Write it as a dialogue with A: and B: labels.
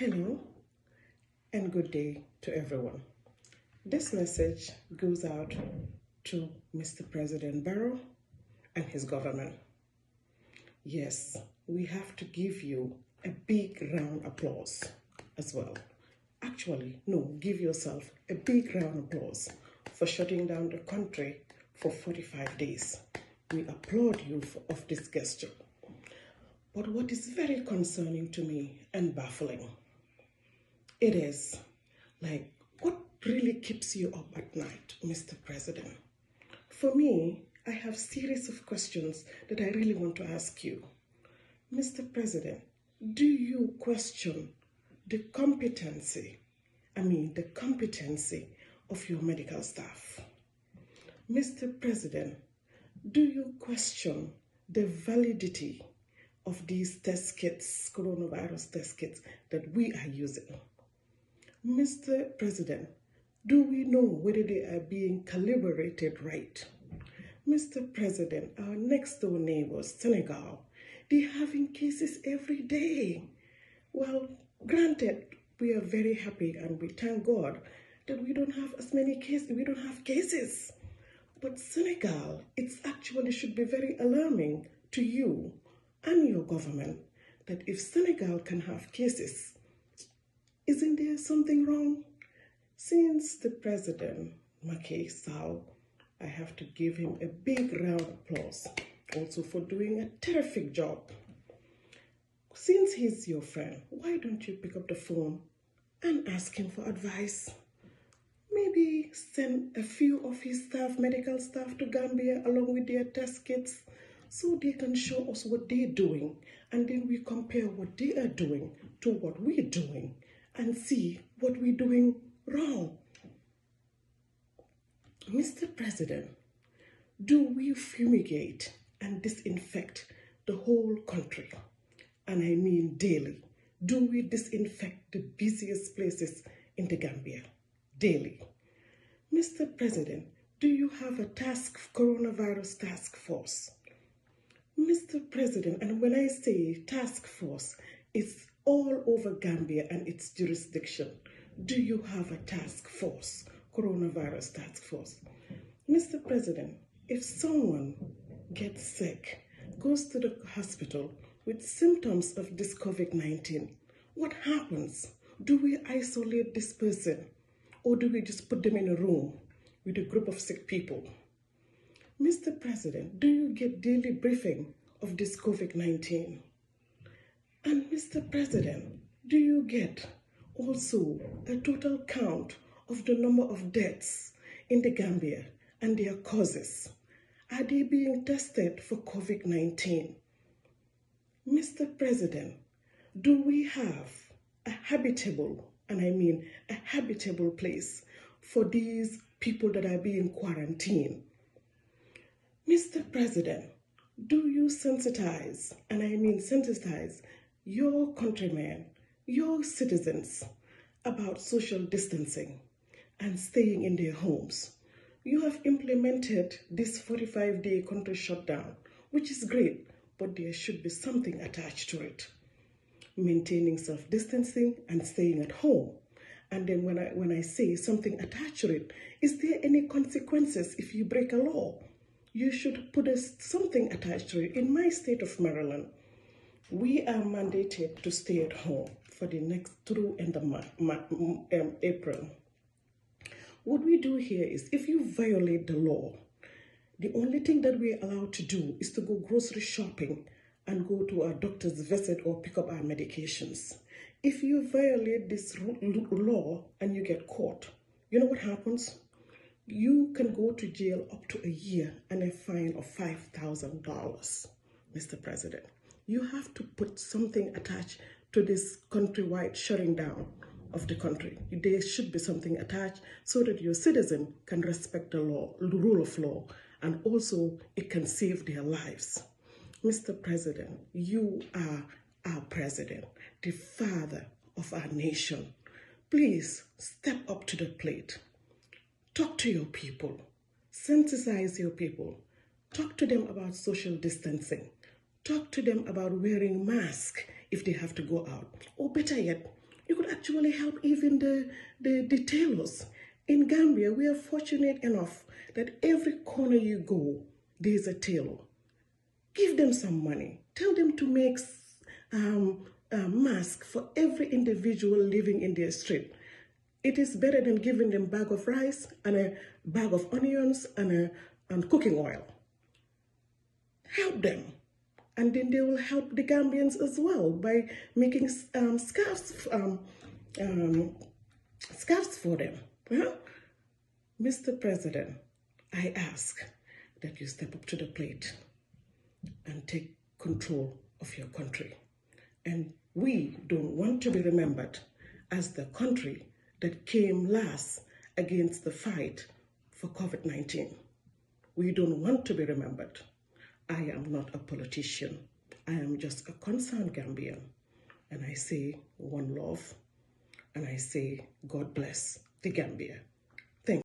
A: Hello and good day to everyone. This message goes out to Mr. President Barrow and his government. Yes, we have to give you a big round applause as well. Actually, no, give yourself a big round applause for shutting down the country for 45 days. We applaud you of this gesture. But what is very concerning to me and baffling, it is like, what really keeps you up at night, Mr. President? For me, I have a series of questions that I really want to ask you. Mr. President, do you question the competency of your medical staff? Mr. President, do you question the validity of these test kits, coronavirus test kits that we are using? Mr. President, do we know whether they are being calibrated right? Mr. President, our next door neighbors, Senegal, they're having cases every day. Well, granted, we are very happy and we thank God that we don't have as many cases, we don't have cases. But Senegal, it's actually should be very alarming to you and your government that if Senegal can have cases, isn't there something wrong? Since the President, Macky Sall, I have to give him a big round of applause also for doing a terrific job. Since he's your friend, why don't you pick up the phone and ask him for advice? Maybe send a few of his staff, medical staff, to Gambia along with their test kits so they can show us what they're doing, and then we compare what they are doing to what we're doing and see what we're doing wrong. Mr. President, do we fumigate and disinfect the whole country? And I mean daily. Do we disinfect the busiest places in the Gambia daily? Mr. President, do you have a coronavirus task force? Mr. President, and when I say task force, it's all over Gambia and its jurisdiction. Do you have a task force, coronavirus task force? Mr. President, if someone gets sick, goes to the hospital with symptoms of this COVID-19, what happens? Do we isolate this person or do we just put them in a room with a group of sick people? Mr. President, do you get daily briefing of this COVID-19? And Mr. President, do you get also a total count of the number of deaths in the Gambia and their causes? Are they being tested for COVID-19? Mr. President, do we have a habitable, and I mean a habitable place for these people that are being quarantined? Mr. President, do you sensitize, and I mean sensitize, your countrymen, your citizens about social distancing and staying in their homes? You have implemented this 45-day country shutdown, which is great, but there should be something attached to it. Maintaining self-distancing and staying at home. And then when I say something attached to it, is there any consequences if you break a law? You should put something attached to it. In my state of Maryland, we are mandated to stay at home for the next through end of April. What we do here is, if you violate the law, the only thing that we're allowed to do is to go grocery shopping and go to our doctor's visit or pick up our medications. If you violate this law and you get caught, you know what happens? You can go to jail up to a year and a fine of $5,000, Mr. President. You have to put something attached to this countrywide shutting down of the country. There should be something attached so that your citizen can respect the law, the rule of law, and also it can save their lives. Mr. President, you are our president, the father of our nation. Please step up to the plate. Talk to your people. Sensitize your people. Talk to them about social distancing. Talk to them about wearing masks if they have to go out. Or better yet, you could could actually help even the tailors. In Gambia, we are fortunate enough that every corner you go, there's a tailor. Give them some money. Tell them to make a mask for every individual living in their street. It is better than giving them a bag of rice and a bag of onions and cooking oil. Help them. And then they will help the Gambians as well by making scarves for them. Well, Mr. President, I ask that you step up to the plate and take control of your country. And we don't want to be remembered as the country that came last against the fight for COVID-19. We don't want to be remembered. I am not a politician. I am just a concerned Gambian. And I say one love, and I say God bless the Gambia.